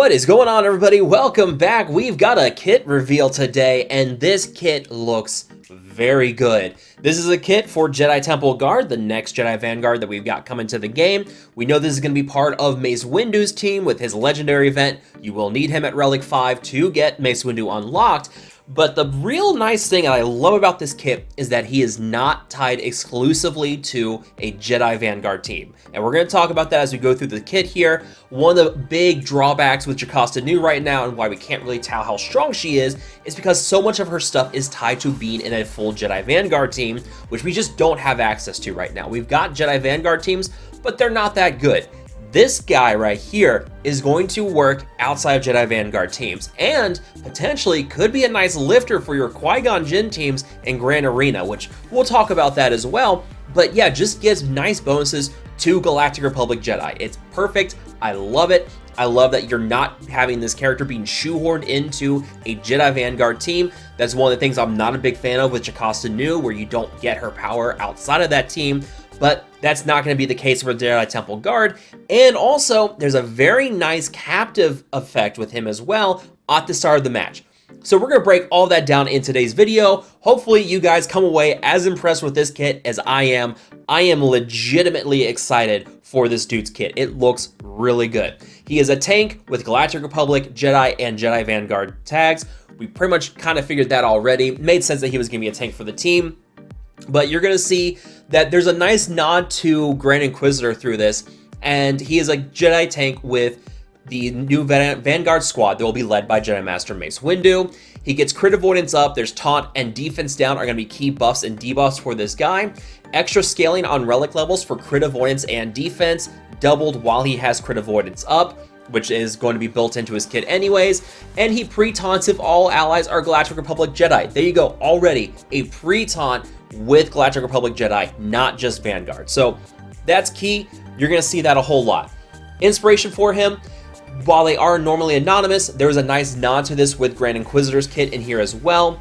What is going on, everybody? Welcome back. We've got a kit reveal today, and this kit looks very good. This is a kit for Jedi Temple Guard, the next Jedi Vanguard that we've got coming to the game. We know this is going to be part of Mace Windu's team with his legendary event. You will need him at Relic 5 to get Mace Windu unlocked. But the real nice thing I love about this kit is that he is not tied exclusively to a Jedi Vanguard team. And we're going to talk about that as we go through the kit here. One of the big drawbacks with Jocasta Nu right now and why we can't really tell how strong she is because so much of her stuff is tied to being in a full Jedi Vanguard team, which we just don't have access to right now. We've got Jedi Vanguard teams, but they're not that good. This guy right here is going to work outside of Jedi Vanguard teams and potentially could be a nice lifter for your Qui-Gon Jinn teams in Grand Arena, which we'll talk about that as well. But yeah, just gives nice bonuses to Galactic Republic Jedi. It's perfect. I love it. I love that you're not having this character being shoehorned into a Jedi Vanguard team. That's one of the things I'm not a big fan of with Jocasta Nu, where you don't get her power outside of that team. But that's not going to be the case with Jedi Temple Guard. And also, there's a very nice captive effect with him as well at the start of the match. So we're going to break all that down in today's video. Hopefully you guys come away as impressed with this kit as I am. I am legitimately excited for this dude's kit. It looks really good. He is a tank with Galactic Republic, Jedi, and Jedi Vanguard tags. We pretty much kind of figured that already. It made sense that he was going to be a tank for the team. But you're going to see that there's a nice nod to Grand Inquisitor through this, and he is a Jedi tank with the new Vanguard squad that will be led by Jedi Master Mace Windu. He gets crit avoidance up, there's taunt and defense down are going to be key buffs and debuffs for this guy. Extra scaling on relic levels for crit avoidance and defense, doubled while he has crit avoidance up, which is going to be built into his kit anyways, and he pre-taunts if all allies are Galactic Republic Jedi. There you go, already a pre-taunt with Galactic Republic Jedi, not just Vanguard. So that's key. You're going to see that a whole lot. Inspiration for him, while they are normally anonymous, there was a nice nod to this with Grand Inquisitor's kit in here as well,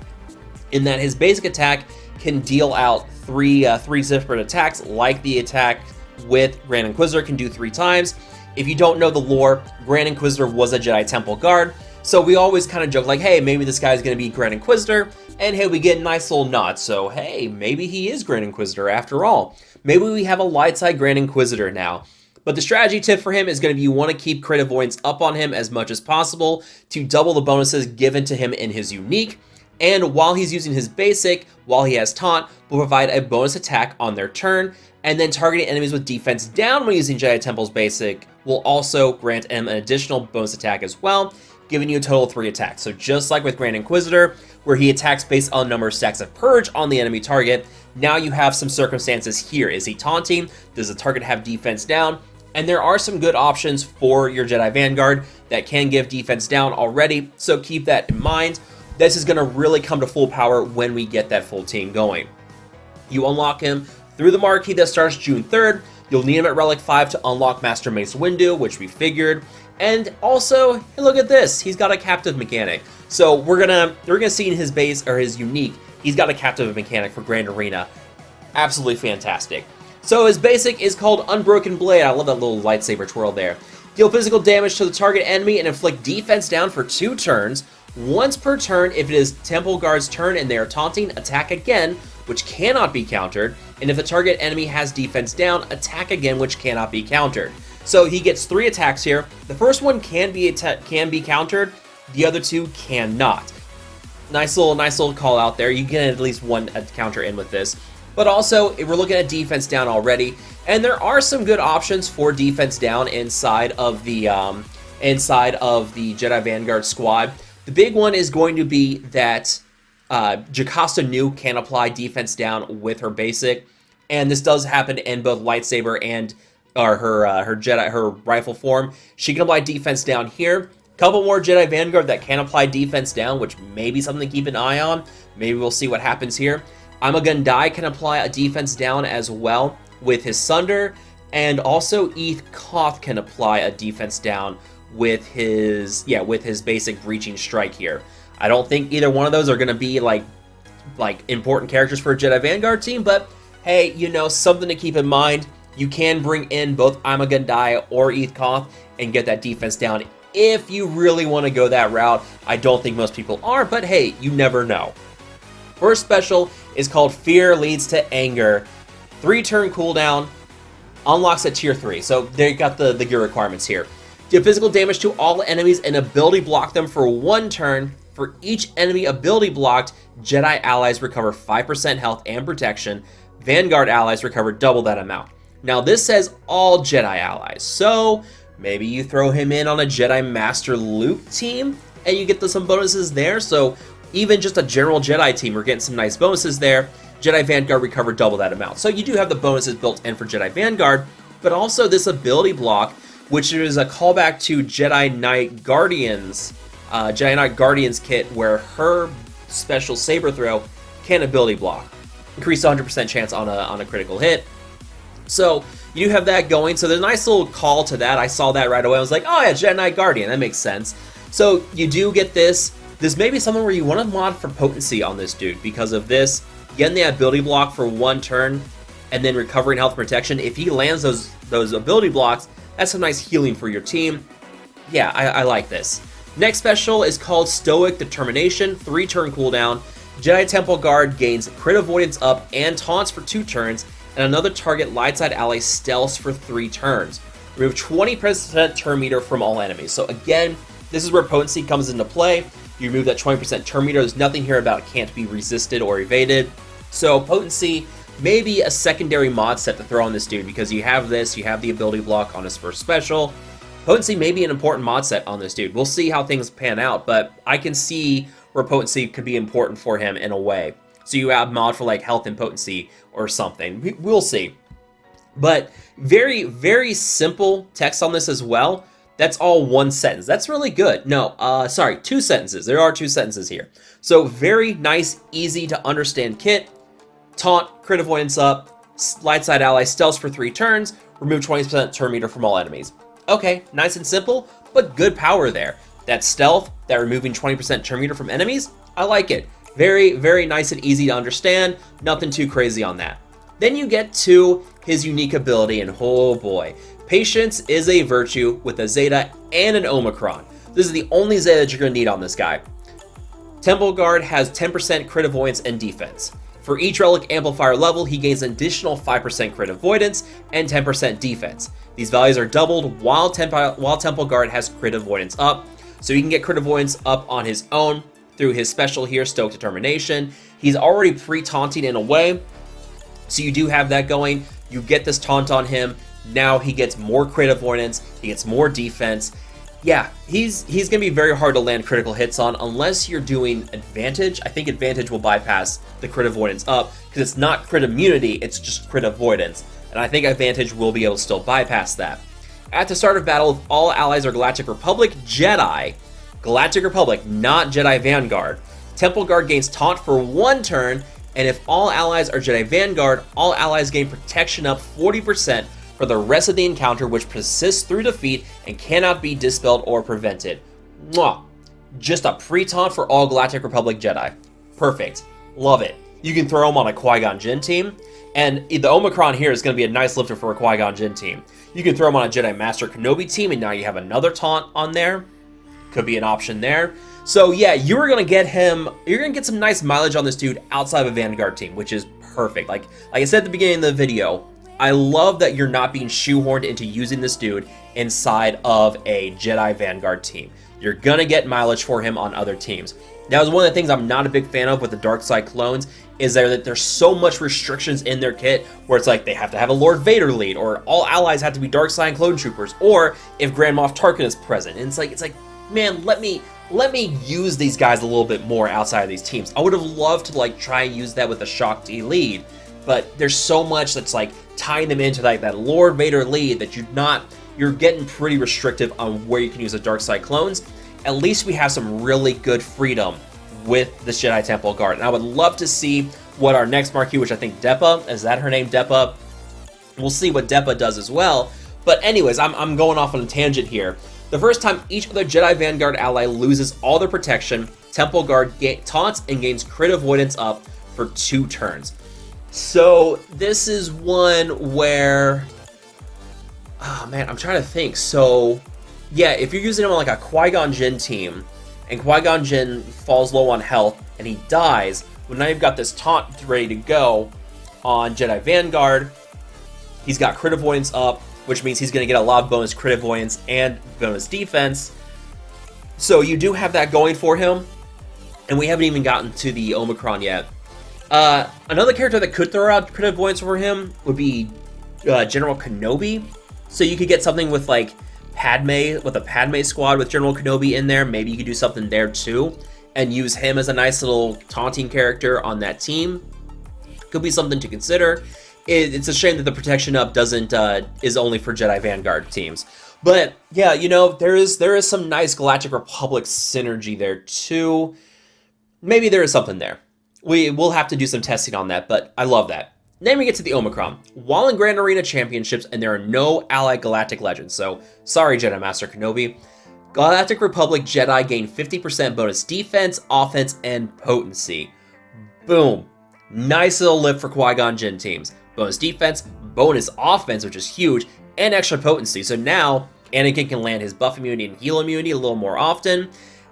in that his basic attack can deal out three separate attacks, like the attack with Grand Inquisitor can do 3 times. If you don't know the lore, Grand Inquisitor was a Jedi Temple Guard, so we always kind of joke like, hey, maybe this guy's going to be Grand Inquisitor, and hey, we get a nice little nod, so hey, maybe he is Grand Inquisitor after all. Maybe we have a light side Grand Inquisitor now. But the strategy tip for him is going to be you want to keep crit avoidance up on him as much as possible to double the bonuses given to him in his unique, and while he's using his basic, while he has taunt, will provide a bonus attack on their turn, and then targeting enemies with defense down when using Jedi Temple's basic will also grant him an additional bonus attack as well, giving you a total of 3 attacks. So just like with Grand Inquisitor, where he attacks based on number of stacks of Purge on the enemy target, now you have some circumstances here. Is he taunting? Does the target have defense down? And there are some good options for your Jedi Vanguard that can give defense down already, so keep that in mind. This is going to really come to full power when we get that full team going. You unlock him through the marquee that starts June 3rd. You'll need him at Relic 5 to unlock Master Mace Windu, which we figured. And also, hey, look at this. He's got a captive mechanic. So we're gonna see in his base or his unique, he's got a captive mechanic for Grand Arena. Absolutely fantastic. So his basic is called Unbroken Blade. I love that little lightsaber twirl there. Deal physical damage to the target enemy and inflict defense down for 2 turns. Once per turn, if it is Temple Guard's turn and they are taunting, attack again, which cannot be countered. And if the target enemy has defense down, attack again, which cannot be countered. So he gets 3 attacks here. The first one can be countered. The other 2 cannot. Nice little call out there. You get at least 1 counter in with this. But also, we're looking at defense down already, and there are some good options for defense down inside of the Jedi Vanguard squad. The big one is going to be that Jocasta Nu can apply defense down with her basic, and this does happen in both lightsaber and her rifle form. She can apply defense down here. Couple more Jedi Vanguard that can apply defense down, which may be something to keep an eye on. Maybe we'll see what happens here. I'm a Gun Die can apply a defense down as well with his Sunder, and also Eth Koth can apply a defense down with his basic Breaching Strike here. I don't think either one of those are going to be like important characters for a Jedi Vanguard team, but hey, you know, something to keep in mind. You can bring in both I'm a Gun Die or Eth Koth and get that defense down if you really want to go that route. I don't think most people are, but hey, you never know. First special is called Fear Leads to Anger. 3-turn cooldown, unlocks at tier 3. So they got the gear requirements here. Do physical damage to all enemies and ability block them for 1 turn. For each enemy ability blocked, Jedi allies recover 5% health and protection. Vanguard allies recover double that amount. Now this says all Jedi allies, so maybe you throw him in on a Jedi Master Luke team and you get some bonuses there. So even just a general Jedi team, we're getting some nice bonuses there. Jedi Vanguard recover double that amount. So you do have the bonuses built in for Jedi Vanguard, but also this ability block, which is a callback to Jedi Knight Guardians, kit, where her special saber throw can ability block, increase 100% chance on a critical hit. So you have that going. So there's a nice little call to that. I saw that right away. I was like, oh yeah, Jedi Knight Guardian, that makes sense. So you do get this. This may be something where you want to mod for potency on this dude because of this. Getting the ability block for 1 turn and then recovering health protection. If he lands those ability blocks, that's some nice healing for your team. Yeah, I like this. Next special is called Stoic Determination, 3-turn cooldown. Jedi Temple Guard gains crit avoidance up and taunts for 2 turns, and another target light side ally stealths for 3 turns. Remove 20% turn meter from all enemies. So again, this is where potency comes into play. You remove that 20% turn meter. There's nothing here about it can't be resisted or evaded. So potency may be a secondary mod set to throw on this dude because you have this, you have the ability block on his first special. Potency may be an important mod set on this dude. We'll see how things pan out, but I can see where potency could be important for him in a way. So you have mod for like health and potency or something. We'll see. But very, very simple text on this as well. That's all 1 sentence. That's really good. No, sorry, 2 sentences. There are 2 sentences here. So very nice, easy to understand kit. Taunt, crit avoidance up, light side ally stealths for 3 turns, remove 20% turn meter from all enemies. Okay, nice and simple, but good power there. That stealth, that removing 20% turn meter from enemies, I like it. Very, very nice and easy to understand. Nothing too crazy on that. Then you get to his unique ability, and oh boy. Patience is a virtue with a Zeta and an Omicron. This is the only Zeta that you're going to need on this guy. Temple Guard has 10% crit avoidance and defense. For each relic amplifier level, he gains an additional 5% crit avoidance and 10% defense. These values are doubled while Temple Guard has crit avoidance up. So he can get crit avoidance up on his own through his special here, Stoic Determination. He's already pre-taunting in a way, so you do have that going. You get this taunt on him. Now he gets more crit avoidance. He gets more defense. Yeah, he's going to be very hard to land critical hits on unless you're doing Advantage. I think Advantage will bypass the crit avoidance up because it's not crit immunity, it's just crit avoidance. And I think Advantage will be able to still bypass that. At the start of battle, if all allies are Galactic Republic Jedi, Galactic Republic, not Jedi Vanguard, Temple Guard gains taunt for 1 turn, and if all allies are Jedi Vanguard, all allies gain protection up 40% for the rest of the encounter, which persists through defeat and cannot be dispelled or prevented. Mwah! Just a pre-taunt for all Galactic Republic Jedi. Perfect. Love it. You can throw them on a Qui-Gon Jinn team, and the Omicron here is going to be a nice lifter for a Qui-Gon Jinn team. You can throw them on a Jedi Master Kenobi team, and now you have another taunt on there. Could be an option there. So yeah, you're going to get some nice mileage on this dude outside of a Vanguard team, which is perfect. Like I said at the beginning of the video, I love that you're not being shoehorned into using this dude inside of a Jedi Vanguard team. You're going to get mileage for him on other teams. That was one of the things I'm not a big fan of with the Dark Side clones, is that there's so much restrictions in their kit where it's like they have to have a Lord Vader lead, or all allies have to be Dark Side clone troopers, or if Grand Moff Tarkin is present. And it's like, man, let me use these guys a little bit more outside of these teams. I would have loved to like try and use that with a Shock D lead, but there's so much that's like tying them into like that Lord Vader lead that you're getting pretty restrictive on where you can use the Dark Side clones. At least we have some really good freedom with the Jedi Temple Guard. And I would love to see what our next marquee, which I think Depa, is that her name, Depa? We'll see what Depa does as well. But anyways, I'm going off on a tangent here. The first time each other Jedi Vanguard ally loses all their protection, Temple Guard taunts and gains crit avoidance up for 2 turns. So this is one where, oh man, I'm trying to think. So yeah, if you're using him on like a Qui-Gon Jinn team, and Qui-Gon Jinn falls low on health, and he dies, well, now you've got this taunt ready to go on Jedi Vanguard. He's got crit avoidance up, which means he's going to get a lot of bonus crit avoidance and bonus defense. So you do have that going for him, and we haven't even gotten to the Omicron yet. Another character that could throw out crit avoidance for him would be General Kenobi. So you could get something with like Padme, with a Padme squad with General Kenobi in there. Maybe you could do something there too, and use him as a nice little taunting character on that team. Could be something to consider. It's a shame that the protection up is only for Jedi Vanguard teams. But yeah, you know, there is some nice Galactic Republic synergy there too. Maybe there is something there. We'll have to do some testing on that, but I love that. Then we get to the Omicron. While in Grand Arena Championships, and there are no allied Galactic Legends, so sorry Jedi Master Kenobi. Galactic Republic Jedi gain 50% bonus defense, offense, and potency. Boom. Nice little lift for Qui-Gon Jinn teams. Bonus defense, bonus offense, which is huge, and extra potency. So now Anakin can land his buff immunity and heal immunity a little more often.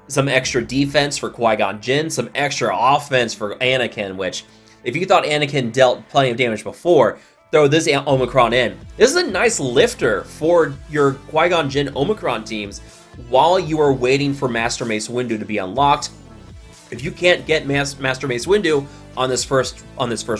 Some extra defense for Qui-Gon Jinn, some extra offense for Anakin, which, if you thought Anakin dealt plenty of damage before, throw this Omicron in. This is a nice lifter for your Qui-Gon Jinn Omicron teams while you are waiting for Master Mace window to be unlocked. If you can't get Master Mace window on this first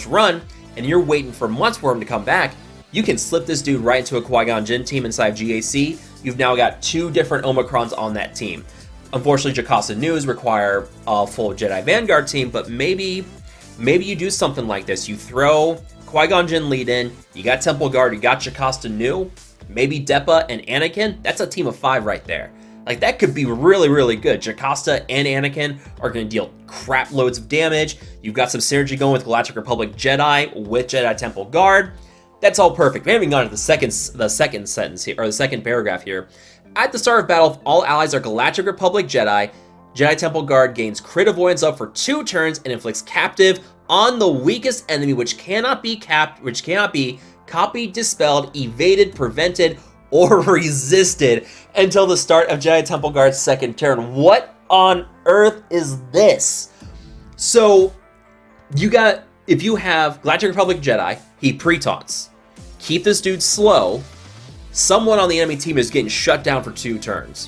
run, and you're waiting for months for him to come back, you can slip this dude right into a Qui-Gon Jinn team inside GAC. You've now got 2 different Omicrons on that team. Unfortunately, Jocasta News require a full Jedi Vanguard team, but maybe you do something like this. You throw Qui-Gon Jinn lead in, you got Temple Guard, you got Jocasta New, maybe Depa and Anakin. That's a team of 5 right there. Like, that could be really, really good. Jocasta and Anakin are going to deal crap loads of damage. You've got some synergy going with Galactic Republic Jedi with Jedi Temple Guard. That's all perfect. We haven't even gotten to the second sentence here, or the second paragraph here. At the start of battle, if all allies are Galactic Republic Jedi, Jedi Temple Guard gains crit avoidance up for 2 turns and inflicts captive on the weakest enemy, which cannot be copied, dispelled, evaded, prevented, or resisted until the start of Jedi Temple Guard's second turn. What on earth is this? So, if you have Galactic Republic Jedi, he pre-taunts. Keep this dude slow. Someone on the enemy team is getting shut down for 2 turns.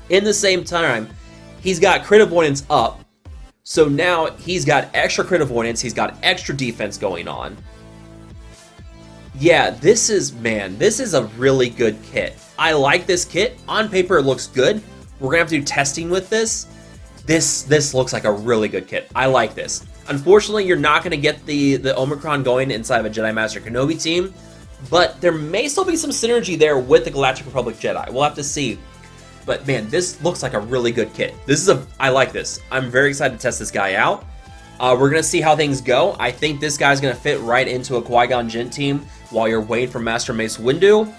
In the same time, he's got crit avoidance up. So now he's got extra crit avoidance, he's got extra defense going on. Yeah, this is a really good kit. I like this kit. On paper, it looks good. We're gonna have to do testing with this. This looks like a really good kit. I like this. Unfortunately, you're not gonna get the Omicron going inside of a Jedi Master Kenobi team, but there may still be some synergy there with the Galactic Republic Jedi. We'll have to see. But man, this looks like a really good kit. I like this. I'm very excited to test this guy out. We're gonna see how things go. I think this guy's gonna fit right into a Qui-Gon Jinn team while you're waiting for Master Mace Windu.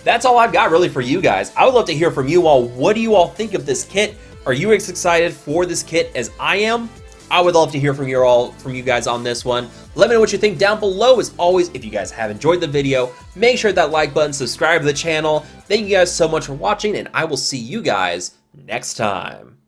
That's all I've got really for you guys. I would love to hear from you all. What do you all think of this kit? Are you as excited for this kit as I am? I would love to hear from you guys on this one. Let me know what you think down below. As always, if you guys have enjoyed the video, make sure that like button, subscribe to the channel. Thank you guys so much for watching, and I will see you guys next time.